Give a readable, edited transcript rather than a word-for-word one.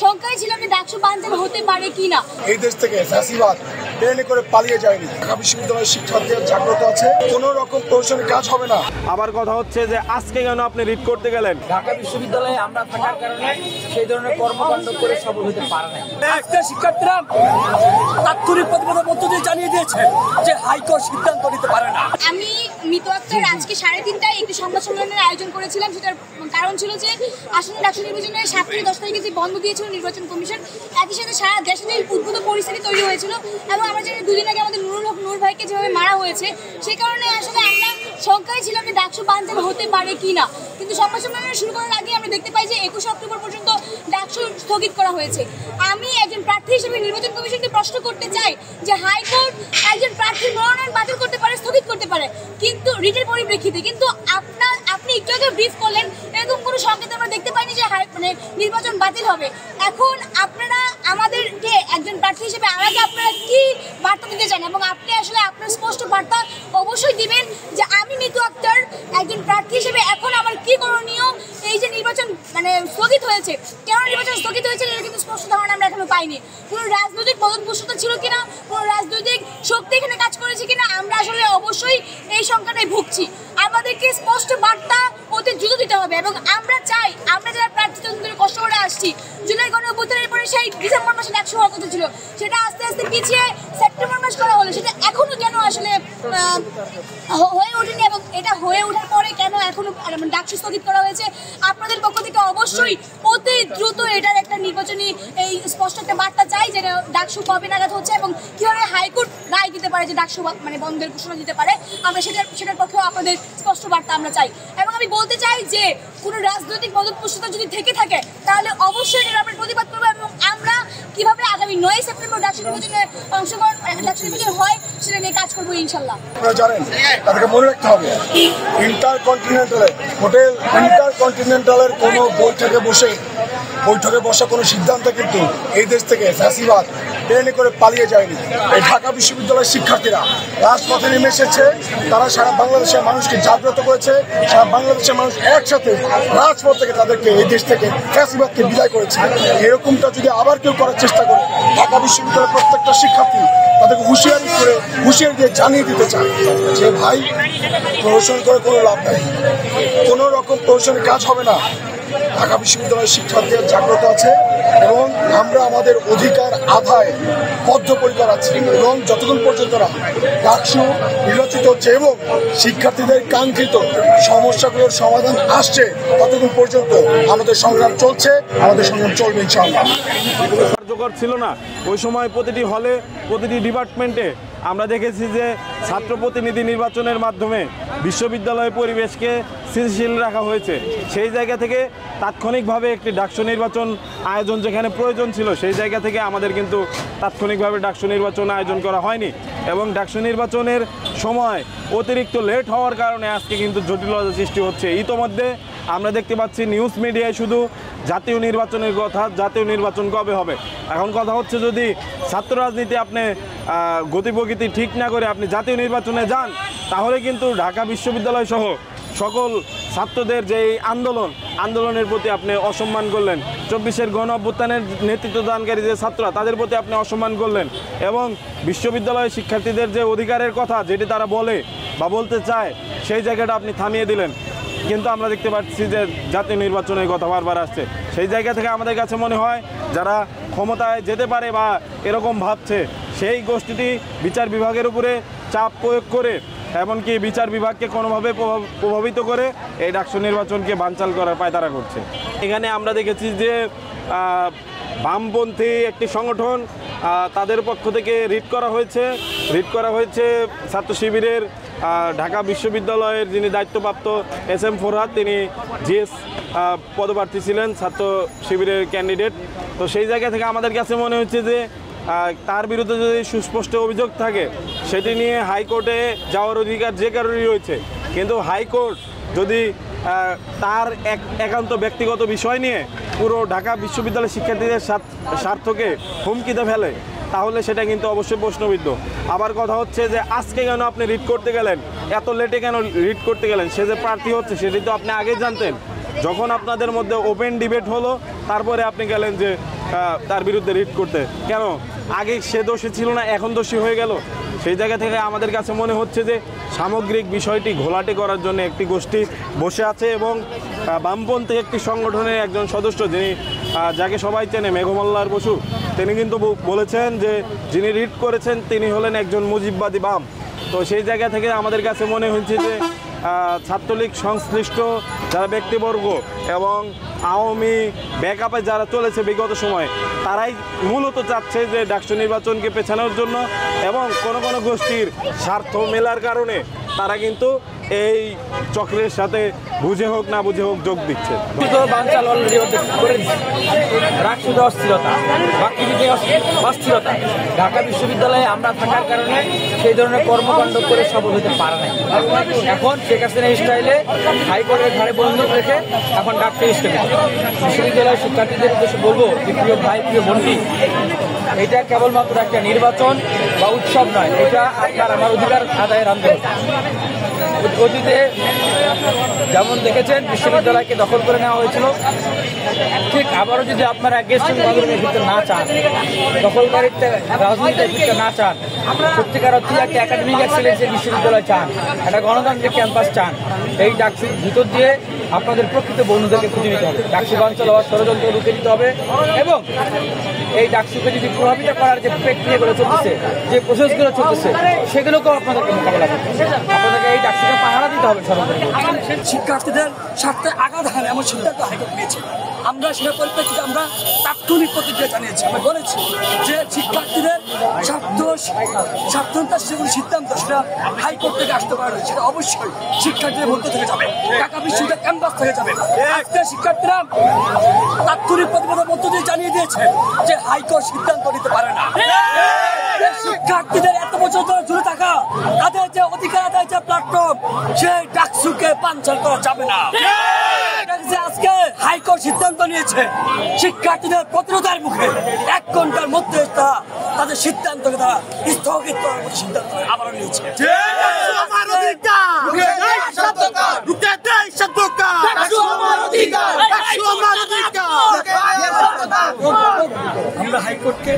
শঙ্কায় ছিলাম যে ডাকসু বানচাল হতে পারে কিনা। এই দেশ থেকে ফ্যাসিবাদ ট্রেনে করে পালিয়ে যায়নি। ঢাকা বিশ্ববিদ্যালয়ের শিক্ষার্থীরা জাগ্রত আছে, কোনো রকম প্রশাসনিক কাজ হবে না। আবার কথা হচ্ছে যে আজকে কেন আপনি রিট করতে গেলেন? ঢাকা বিশ্ববিদ্যালয়ে আমরা থাকার কারণে সেই ধরনের কর্মকাণ্ড করে সফল হতে পারে না। আজকে শিক্ষার্থীরা তাৎক্ষণিক প্রতিবাদের মধ্য দিয়ে জানিয়ে দিয়েছে যে হাইকোর্ট সিদ্ধান্ত নিতে পারে না। আমি মিতু আক্তার আজকে 3:30টায় একটি সংবাদ সম্মেলনের আয়োজন করেছিলাম। সেটার কারণ ছিল যে আসন্ন ডাকসু নির্বাচনে 7 থেকে 10 তারিখে যে বন্ধ দিয়েছিল নির্বাচন কমিশন, একই সাথে সারা দেশে যে উদ্ভূত পরিস্থিতি তৈরি হয়েছিল এবং আমরা জানি 2 দিন আগে আমাদের নুরুল হক নূর ভাইকে যেভাবে মারা হয়েছে, সেই কারণে আসলে আমরা শঙ্কায় ছিলাম যে ডাকসু বানচাল হতে পারে কিনা। কিন্তু সংবাদ সম্মেলন শুরু করার আগে আমরা দেখতে পাই যে 21 অক্টোবর পর্যন্ত ডাকসু স্থগিত করা হয়েছে। আমি একজন প্রার্থী হিসেবে নির্বাচন কমিশনকে প্রশ্ন করতে চাই যে হাইকোর্ট একজন প্রার্থীর মনোনয়ন বাতিল করতে পারে, স্থগিত করতে পারে, কিন্তু রিটের পরিপ্রেক্ষিতে। কিন্তু আপনি একটু আগে ব্রিফ করলেন, এরকম কোনো সংকেত আমরা দেখতে পাইনি যে নির্বাচন বাতিল হবে। এখন আপনারা আমাদেরকে একজন প্রার্থী হিসেবে আগে আপনারা কি বার্তা দিতে চান এবং আপনি আসলে আপনার স্পষ্ট বার্তা অবশ্যই দিবেন যে আমি মিতু আক্তার একজন প্রার্থী হিসেবে এখন আমার কি করণীয়। এই যে নির্বাচন স্থগিত হয়েছে, কেন নির্বাচন স্থগিত হয়েছে এর কিন্তু স্পষ্ট ধারণা আমরা এখনো পাইনি। কোনো রাজনৈতিক পদভ্রষ্টতা ছিল কিনা, কোনো রাজনৈতিক শক্তি এখানে কাজ করেছে কিনা, আমরা আসলে অবশ্যই এই সংখ্যাটাই ভুগছি। আমাদেরকে স্পষ্ট বার্তা অতি দ্রুত দিতে হবে এবং আমরা চাই, আমরা যারা প্রার্থী ধরে কষ্ট করে আসছি, জুলাই গণঅভ্যুত্থানের পরে সেই ডিসেম্বর মাসে ডাকসু হওয়ার কথা ছিল, সেটা আস্তে আস্তে পিছিয়ে সেপ্টেম্বর মাস করা হলো, সেটা এখনো কেন আসলে হয়ে ওঠেনি এবং এটা হয়ে ওঠার পরে কেন এখনো ডাকসু স্থগিত করা হয়েছে। আপনাদের পক্ষ থেকে অবশ্যই অতি দ্রুত এটার একটা নির্বাচনী এই স্পষ্ট একটা বার্তা চাই যে ডাকসু কবে নাগাদ হচ্ছে এবং কিভাবে হাইকোর্ট রায় দিতে পারে যে ডাকসু বন্ধের ঘোষণা দিতে পারে। আমরা সেটার পক্ষেও আপনাদের স্পষ্ট বার্তা আমরা চাই। এবং আমি বলতে চাই যে কোনো রাজনৈতিক পদভ্রষ্টতা যদি থেকে থাকে তাহলে অবশ্যই এর আমরা প্রতিবাদ করবো এবং আমরা কিভাবে আগামী 9 সেপ্টেম্বর ডাকসু নির্বাচনে অংশগ্রহণ ডাকসু নির্বাচন হয় সেটা নিয়ে কাজ করবো ইনশাল্লাহ। আপনারা জানেন, তাদেরকে মনে রাখতে হবে ইন্টারকন্টিনেন্টালের কোনো বৈঠকে বসা কোনো সিদ্ধান্ত কিন্তু এই দেশ থেকে ফ্যাসিবাদ ট্রেনে করে পালিয়ে যায়নি। এই ঢাকা বিশ্ববিদ্যালয়ের শিক্ষার্থীরা রাজপথে নেমে এসেছে, তারা সারা বাংলাদেশের মানুষকে জাগ্রত করেছে, সারা বাংলাদেশের মানুষ একসাথে রাজপথ থেকে তাদেরকে এই দেশ থেকে ফ্যাসিবাদকে বিদায় করেছে। এরকমটা যদি আবার কেউ করার চেষ্টা করে, ঢাকা বিশ্ববিদ্যালয়ের প্রত্যেকটা শিক্ষার্থী তাদেরকে হুঁশিয়ারি দিয়ে জানিয়ে দিতে চায় যে ভাই, প্রহসন করে কোনো লাভ নেই, কোনো রকম প্রহসনের কাজ হবে না। ঢাকা বিশ্ববিদ্যালয়ের শিক্ষার্থীরা জাগ্রত আছে এবং আমরা আমাদের অধিকার আদায় বদ্ধপরিকর আছি এবং যতক্ষণ পর্যন্ত না ডাকসু নির্বাচিত হচ্ছে এবং শিক্ষার্থীদের কাঙ্ক্ষিত সমস্যাগুলোর সমাধান আসছে, ততক্ষণ পর্যন্ত আমাদের সংগ্রাম চলছে, আমাদের সংগ্রাম চলবে ইনশাআল্লাহ। কার্যকর ছিল না ওই সময় প্রতিটি হলে, প্রতিটি ডিপার্টমেন্টে আমরা দেখেছি যে ছাত্র প্রতিনিধি নির্বাচনের মাধ্যমে বিশ্ববিদ্যালয়ের পরিবেশকে স্থিতিশীল রাখা হয়েছে। সেই জায়গা থেকে তাৎক্ষণিকভাবে একটি ডাকসু নির্বাচন আয়োজন যেখানে প্রয়োজন ছিল, সেই জায়গা থেকে আমাদের কিন্তু তাৎক্ষণিকভাবে ডাকসু নির্বাচন আয়োজন করা হয়নি এবং ডাকসু নির্বাচনের সময় অতিরিক্ত লেট হওয়ার কারণে আজকে কিন্তু জটিলতা সৃষ্টি হচ্ছে। ইতোমধ্যে আমরা দেখতে পাচ্ছি নিউজ মিডিয়ায় শুধু জাতীয় নির্বাচনের কথা, জাতীয় নির্বাচন কবে হবে। এখন কথা হচ্ছে যদি ছাত্র রাজনীতি আপনি গতিপ্রকৃতি ঠিক না করে আপনি জাতীয় নির্বাচনে যান, তাহলে কিন্তু ঢাকা বিশ্ববিদ্যালয় সহ সকল ছাত্রদের যে আন্দোলনের প্রতি আপনি অসম্মান করলেন, 24-এর গণ অভ্যুত্থানের নেতৃত্ব দানকারী যে ছাত্ররা তাদের প্রতি আপনি অসম্মান করলেন এবং বিশ্ববিদ্যালয়ের শিক্ষার্থীদের যে অধিকারের কথা যেটি তারা বলে বা বলতে চায় সেই জায়গাটা আপনি থামিয়ে দিলেন। কিন্তু আমরা দেখতে পাচ্ছি যে জাতীয় নির্বাচনের কথা বারবার আসছে। সেই জায়গা থেকে আমাদের কাছে মনে হয় যারা ক্ষমতায় যেতে পারে বা এরকম ভাবছে, সেই গোষ্ঠীটি বিচার বিভাগের উপরে চাপ প্রয়োগ করে এমনকি বিচার বিভাগকে কোনোভাবে প্রভাবিত করে এই ডাকসু নির্বাচনকে বানচাল করার পায়তারা করছে। এখানে আমরা দেখেছি যে বামপন্থী একটি সংগঠন, তাদের পক্ষ থেকে রিট করা হয়েছে ছাত্র শিবিরের ঢাকা বিশ্ববিদ্যালয়ের যিনি দায়িত্বপ্রাপ্ত SM ফরহাদ, তিনি GS পদপ্রার্থী ছিলেন, ছাত্র শিবিরের ক্যান্ডিডেট। তো সেই জায়গা থেকে আমাদের কাছে মনে হচ্ছে যে তার বিরুদ্ধে যদি সুস্পষ্ট অভিযোগ থাকে সেটি নিয়ে হাইকোর্টে যাওয়ার অধিকার যে কারোরই রয়েছে, কিন্তু হাইকোর্ট যদি তার একান্ত ব্যক্তিগত বিষয় নিয়ে পুরো ঢাকা বিশ্ববিদ্যালয়ের শিক্ষার্থীদের স্বার্থকে হুমকিতে ফেলে, তাহলে সেটা কিন্তু অবশ্যই প্রশ্নবিদ্ধ। আবার কথা হচ্ছে যে আজকে কেন আপনি রিট করতে গেলেন, এত লেটে কেন রিট করতে গেলেন? সে যে প্রার্থী হচ্ছে সেটি তো আপনি আগে জানতেন। যখন আপনাদের মধ্যে ওপেন ডিবেট হলো তারপরে আপনি গেলেন যে তার বিরুদ্ধে রিট করতে। কেন আগে সে দোষী ছিল না, এখন দোষী হয়ে গেল? সেই জায়গা থেকে আমাদের কাছে মনে হচ্ছে যে সামগ্রিক বিষয়টি ঘোলাটে করার জন্য একটি গোষ্ঠী বসে আছে এবং বামপন্থী একটি সংগঠনের একজন সদস্য যিনি যাকে সবাই চেনে, মেঘমল্লার বসু, তিনি কিন্তু বলেছেন যে যিনি রিট করেছেন তিনি হলেন একজন মুজিববাদী বাম। তো সেই জায়গা থেকে আমাদের কাছে মনে হচ্ছে যে ছাত্রলীগ সংশ্লিষ্ট যারা ব্যক্তিবর্গ এবং আওয়ামী ব্যাকআপে যারা চলেছে বিগত সময়, তারাই মূলত চাচ্ছে যে ডাকসু নির্বাচনকে পেছানোর জন্য এবং কোনো কোনো গোষ্ঠীর স্বার্থ মেলার কারণে তারা কিন্তু এই চক্রের সাথে বুঝে হোক না বুঝে হোক যোগ দিচ্ছে। অস্থিরতা, অস্থিরতা ঢাকা বিশ্ববিদ্যালয়ে আমরা থাকার কারণে সেই ধরনের কর্মকাণ্ড করে সফল হতে পারে নাই। এখন শেখ হাসিনা স্টাইলে হাইকোর্টের ঘাড়ে বন্ধক রেখে এখন ডাকতে বিশ্ববিদ্যালয়ের শিক্ষার্থীদের উদ্দেশ্যে বলবো যে প্রিয় ভাই, প্রিয় বন্ধু, এটা কেবলমাত্র একটা নির্বাচন বা উৎসব নয়, এটা আপনার আমার অধিকার আদায়ের আন্দোলন। অতীতে যেমন দেখেছেন বিশ্ববিদ্যালয়কে দখল করে নেওয়া হয়েছিল, ঠিক আবারও যদি আপনারা গেস্টিং আন্দোলনের ভিতরে না চান, দখলকারীতে রাজনীতির ভিতরে না চান, সত্যিকার অর্থে একটা একাডেমিক এক্সেলেন্সের বিশ্ববিদ্যালয় চান, একটা গণতান্ত্রিক ক্যাম্পাস চান, এই ডাকসুর ভিতর দিয়ে আপনাদের প্রকৃত বন্ধুদেরকে খুঁজে নিতে হবে। ডাকসু বাঞ্চল হওয়ার ষড়যন্ত্র রুখে দিতে হবে এবং এই ডাকসুকে যদি প্রভাবিত করার যে প্রক্রিয়াগুলো চলতেছে, যে প্রসেসগুলো চলতেছে, সেগুলোকেও আপনাদেরকে মোকাবেলা করতে হবে। আপনাদেরকে এই ডাকসুকে পাহারা দিতে হবে। শিক্ষার্থীদের স্বার্থে আঘাত হানে এমন সিদ্ধান্ত হাইকোর্ট নিয়েছে। আমরা সে পরিপ্রেক্ষিতে আমরা তাৎক্ষণিক প্রতিক্রিয়া জানিয়েছি। আমরা বলেছি যে শিক্ষার্থীদের স্বার্থতা সেগুলো সিদ্ধান্ত সেটা হাইকোর্ট থেকে আসতে পারে, সেটা অবশ্যই শিক্ষার্থীদের মধ্যে থেকে যাবে, ঢাকা বিশ্ববিদ্যালয় ক্যাম্পাস থেকে যাবে। আজকে শিক্ষার্থীরা তাৎক্ষণিক প্রতিবাদের মধ্য দিয়ে জানিয়ে দিয়েছে যে হাইকোর্ট সিদ্ধান্ত নিতে পারে না। শিক্ষার্থীদের এত বছর ধরে জুড়ে থাকা তাদের যে অধিকার আদায় যে প্ল্যাটফর্ম, সেই ডাকসুকে বানচাল করা যাবে না। আজকে হাইকোর্ট সিদ্ধান্ত নিয়েছে শিক্ষার্থীদের প্রতিরোধের মুখে 1 ঘন্টার মধ্যে তাদের সিদ্ধান্তকে তারা স্থগিত করার মতো সিদ্ধান্ত আবার নিয়েছে। আমরা হাইকোর্টকে